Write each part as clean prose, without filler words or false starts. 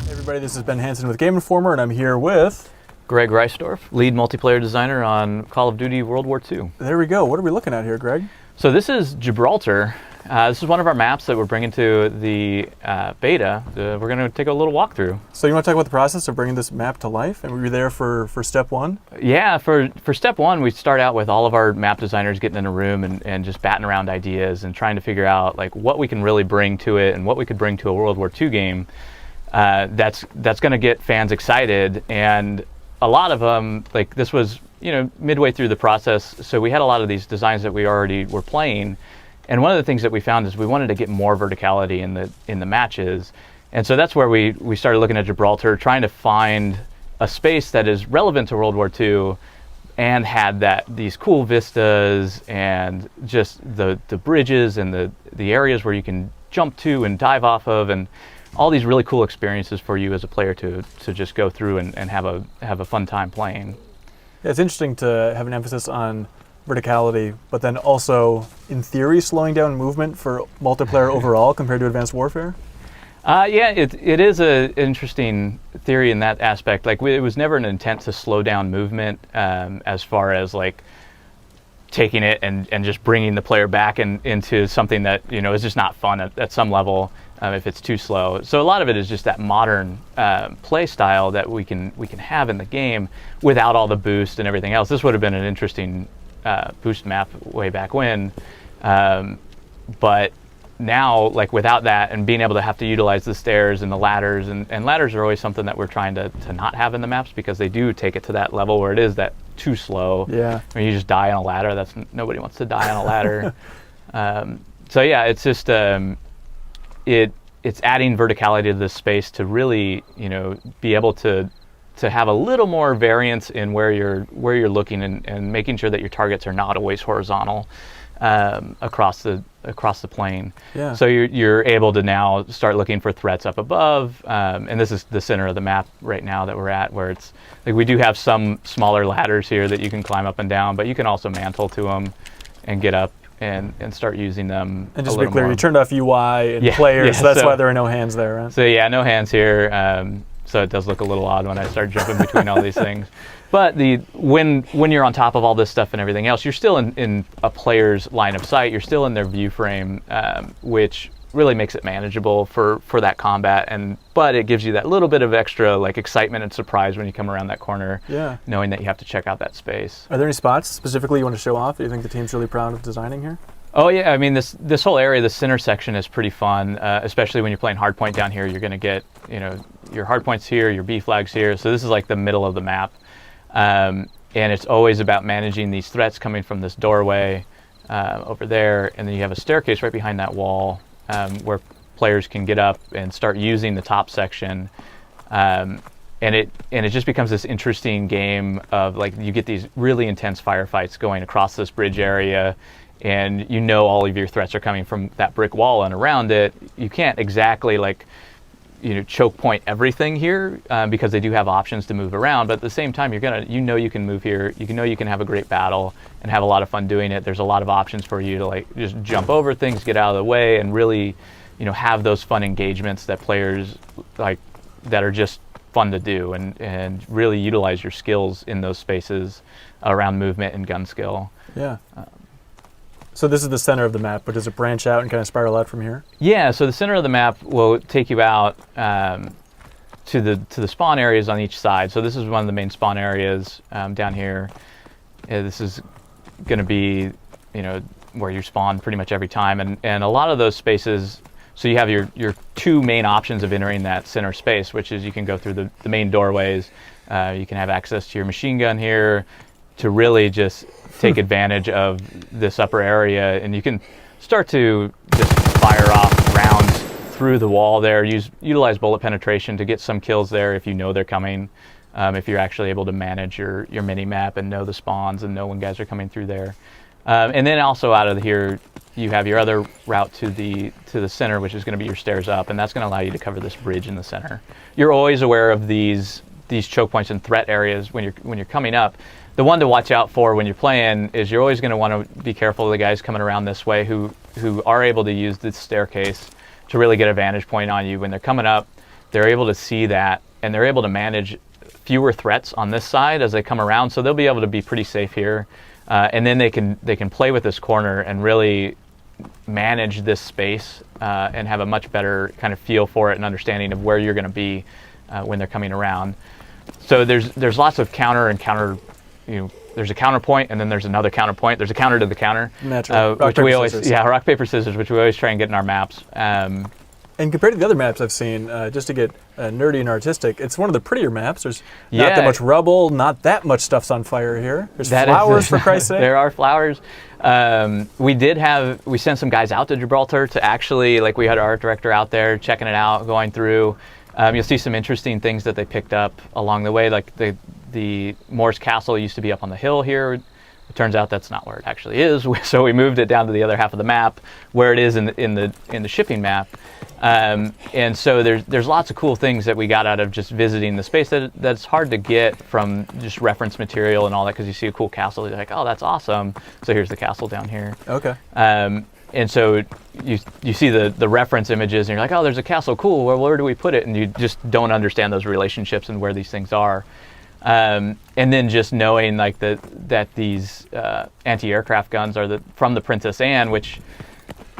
Hey everybody, this is Ben Hansen with Game Informer, and I'm here with... Greg Reisdorf, lead multiplayer designer on Call of Duty World War II. There we go. What are we looking at here, Greg? So this is Gibraltar. This is one of our maps that we're bringing to the beta. We're going to take a little walkthrough. So you want to talk about the process of bringing this map to life? And were you there for step one? Yeah, for step one, we start out with all of our map designers getting in a room and just batting around ideas and trying to figure out like what we can really bring to it and what we could bring to a World War II game that's going to get fans excited. And a lot of them, like this was, midway through the process, so we had a lot of these designs that we already were playing. And one of the things that we found is we wanted to get more verticality in the matches. And so that's where we started looking at Gibraltar, trying to find a space that is relevant to World War II and had these cool vistas and just the bridges and the areas where you can jump to and dive off of, and all these really cool experiences for you as a player to just go through and have a fun time playing. Yeah, it's interesting to have an emphasis on verticality, but then also, in theory, slowing down movement for multiplayer overall compared to Advanced Warfare? Yeah, it is an interesting theory in that aspect. Like, it was never an intent to slow down movement as far as like taking it and just bringing the player back into something that is just not fun at some level if it's too slow. So a lot of it is just that modern play style that we can have in the game without all the boost and everything else. This would have been an interesting boost map way back when, but now, like, without that and being able to have to utilize the stairs and the ladders, and ladders are always something that we're trying to not have in the maps because they do take it to that level where it is that too slow. Yeah. When you just die on a ladder, nobody wants to die on a ladder. So yeah, it's just it's adding verticality to this space to really be able to have a little more variance in where you're looking and making sure that your targets are not always horizontal across the plane. Yeah. So you're able to now start looking for threats up above, and this is the center of the map right now that we're at, where it's like we do have some smaller ladders here that you can climb up and down, but you can also mantle to them and get up and start using them. And just to be clear, you turned off UI and players, so that's why there are no hands there, right? So yeah, no hands here. So it does look a little odd when I start jumping between all these things. But when you're on top of all this stuff and everything else, you're still in a player's line of sight. You're still in their view frame, which really makes it manageable for that combat. But it gives you that little bit of extra like excitement and surprise when you come around that corner, knowing that you have to check out that space. Are there any spots specifically you want to show off that you think the team's really proud of designing here? Oh yeah, I mean this whole area, the center section, is pretty fun, especially when you're playing hardpoint down here. You're going to get your hardpoints here, your B flags here. So this is like the middle of the map, and it's always about managing these threats coming from this doorway over there, and then you have a staircase right behind that wall where players can get up and start using the top section, and it just becomes this interesting game of like you get these really intense firefights going across this bridge area. And all of your threats are coming from that brick wall and around it. You can't exactly choke point everything here because they do have options to move around. But at the same time, you can move here. You can have a great battle and have a lot of fun doing it. There's a lot of options for you to just jump over things, get out of the way, and really have those fun engagements that players like that are just fun to do and really utilize your skills in those spaces around movement and gun skill. Yeah. So this is the center of the map, but does it branch out and kind of spiral out from here? Yeah, so the center of the map will take you out to the spawn areas on each side. So this is one of the main spawn areas down here. This is going to be, where you spawn pretty much every time. And a lot of those spaces, so you have your two main options of entering that center space, which is you can go through the main doorways. You can have access to your machine gun here to really just take advantage of this upper area, and you can start to just fire off rounds through the wall there. Utilize bullet penetration to get some kills there if they're coming. If you're actually able to manage your mini map and know the spawns and know when guys are coming through there. And then also out of here, you have your other route to the center, which is going to be your stairs up, and that's going to allow you to cover this bridge in the center. You're always aware of these choke points and threat areas when you're coming up. The one to watch out for when you're playing is you're always going to want to be careful of the guys coming around this way who are able to use this staircase to really get a vantage point on you when they're coming up. they're able to see that, and they're able to manage fewer threats on this side as they come around. So they'll be able to be pretty safe here, and then they can play with this corner and really manage this space and have a much better kind of feel for it and understanding of where you're going to be when they're coming around. So there's lots of counter, there's a counterpoint, and then there's another counterpoint. There's a counter to the counter, which we always, rock, paper, scissors, which we always try and get in our maps. And compared to the other maps I've seen, just to get nerdy and artistic, it's one of the prettier maps. There's not that much rubble, not that much stuff's on fire here. There's flowers, for Christ's sake. There are flowers. We sent some guys out to Gibraltar to actually, like, we had our art director out there checking it out, going through. You'll see some interesting things that they picked up along the way, like the Moorish Castle used to be up on the hill here. It turns out that's not where it actually is, so we moved it down to the other half of the map, where it is in the shipping map. And so there's lots of cool things that we got out of just visiting the space that's hard to get from just reference material and all that, because you see a cool castle, you're like, oh, that's awesome. So here's the castle down here. Okay. And so you see the reference images, and you're like, oh, there's a castle, cool. Well, where do we put it? And you just don't understand those relationships and where these things are. And then just knowing like that these anti-aircraft guns are from the Princess Anne, which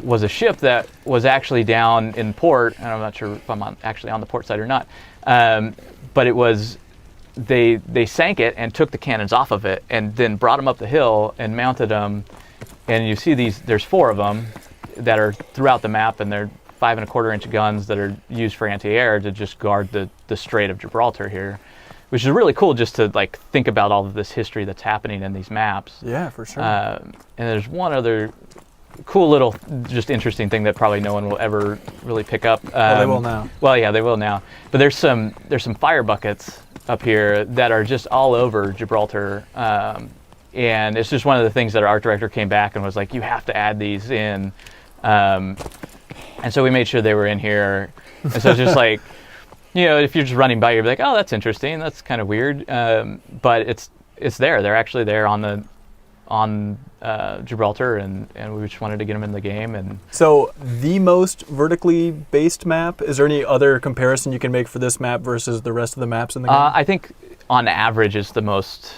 was a ship that was actually down in port, and I'm not sure if I'm actually on the port side or not, but it was, they sank it and took the cannons off of it and then brought them up the hill and mounted them. And you see there's 4 of them that are throughout the map, and they're 5 1/4 inch guns that are used for anti-air to just guard the Strait of Gibraltar here, which is really cool just to like think about all of this history that's happening in these maps. Yeah, for sure. And there's one other cool little, just interesting thing that probably no one will ever really pick up. Well, they will now. Well, yeah, they will now. But there's some fire buckets up here that are just all over Gibraltar. And it's just one of the things that our art director came back and was like, you have to add these in. And so we made sure they were in here. And so it's just like, if you're just running by, you're like, oh, that's interesting. That's kind of weird. But it's there. They're actually there on Gibraltar, and we just wanted to get them in the game. And so the most vertically based map, is there any other comparison you can make for this map versus the rest of the maps in the game? I think on average is the most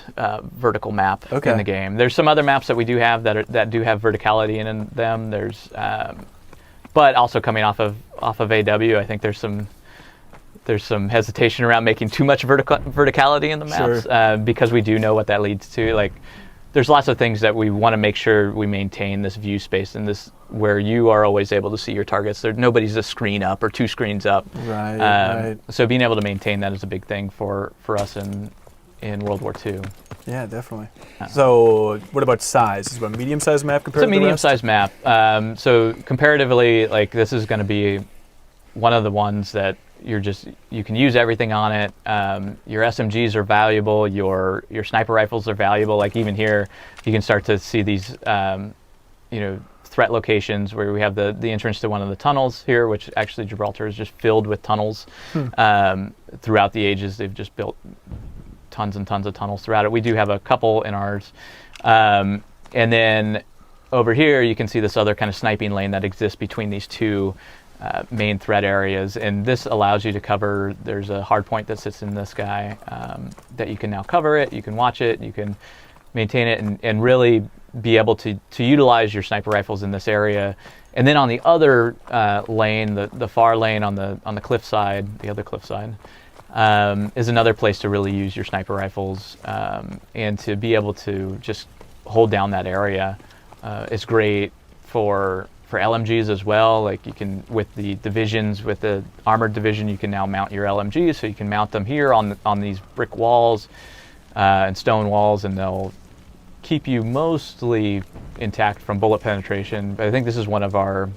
vertical map in the game. There's some other maps that we do have that do have verticality in them. There's but also coming off of AW, I think there's some hesitation around making too much verticality in the maps, because we do know what that leads to. Like, there's lots of things that we want to make sure we maintain this view space and this where you are always able to see your targets. Nobody's a screen up or 2 screens up. Right. So being able to maintain that is a big thing for us in World War II. Yeah, definitely. So what about size? Is it a medium-sized map compared to the rest? It's a medium-sized map. So comparatively, like, this is going to be one of the ones that you can use everything on it. Your SMGs are valuable. Your sniper rifles are valuable. Like, even here, you can start to see these, threat locations where we have the entrance to one of the tunnels here, which actually Gibraltar is just filled with tunnels. Throughout the ages, they've just built tons and tons of tunnels throughout it. We do have a couple in ours. And then over here, you can see this other kind of sniping lane that exists between these 2 main threat areas, and this allows you to cover. There's a hard point that sits in this guy that you can now cover it, you can watch it, you can maintain it, and really be able to utilize your sniper rifles in this area. And then on the other lane, the far lane on the cliff side, the other cliff side, is another place to really use your sniper rifles, and to be able to just hold down that area. It's great for LMGs as well. Like, you can, with the divisions, with the armored division, you can now mount your LMGs, so you can mount them here on these brick walls and stone walls, and they'll keep you mostly intact from bullet penetration. But I think this is one of our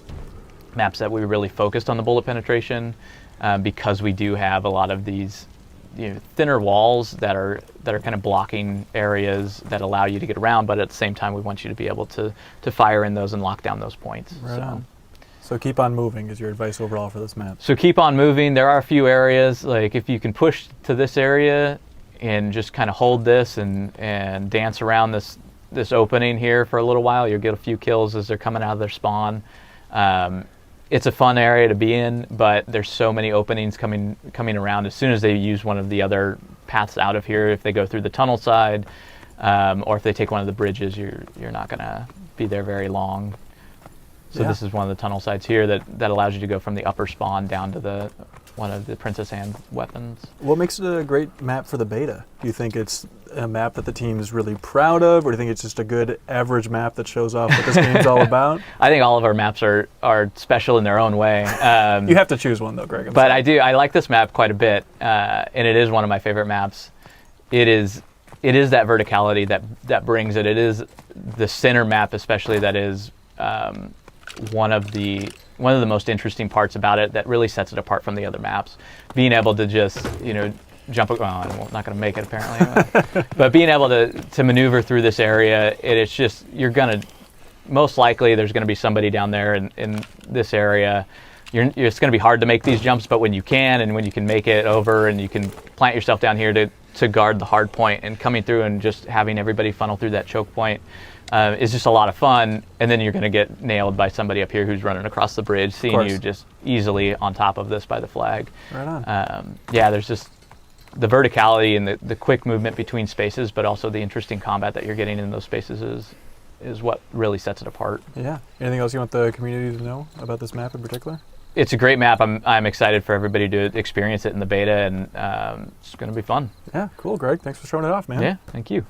maps that we really focused on the bullet penetration, because we do have a lot of these thinner walls that are kind of blocking areas that allow you to get around, but at the same time we want you to be able to fire in those and lock down those points. Right. So keep on moving is your advice overall for this map. So keep on moving. There are a few areas, like if you can push to this area and just kind of hold this and dance around this opening here for a little while, you'll get a few kills as they're coming out of their spawn. it's a fun area to be in, but there's so many openings coming around. As soon as they use one of the other paths out of here, if they go through the tunnel side, or if they take one of the bridges, you're not going to be there very long. So this is one of the tunnel sides here that allows you to go from the upper spawn down to one of the Princess Anne weapons. What makes it a great map for the beta? Do you think it's a map that the team is really proud of, or do you think it's just a good average map that shows off what this game's all about? I think all of our maps are special in their own way. You have to choose one though, Greg. But I like this map quite a bit, and it is one of my favorite maps. It is that verticality that brings it. It is the center map especially that is one of the most interesting parts about it that really sets it apart from the other maps. Being able to just, jump, well, I'm not going to make it apparently, but being able to maneuver through this area, it's just, most likely there's going to be somebody down there in this area. It's going to be hard to make these jumps, but when you can, and when you can make it over and you can plant yourself down here to guard the hard point, and coming through and just having everybody funnel through that choke point is just a lot of fun. And then you're going to get nailed by somebody up here who's running across the bridge, seeing you just easily on top of this by the flag. Right on. There's just the verticality and the quick movement between spaces, but also the interesting combat that you're getting in those spaces is what really sets it apart. Yeah. Anything else you want the community to know about this map in particular? It's a great map. I'm excited for everybody to experience it in the beta, and it's going to be fun. Yeah, cool, Greg. Thanks for showing it off, man. Yeah, thank you.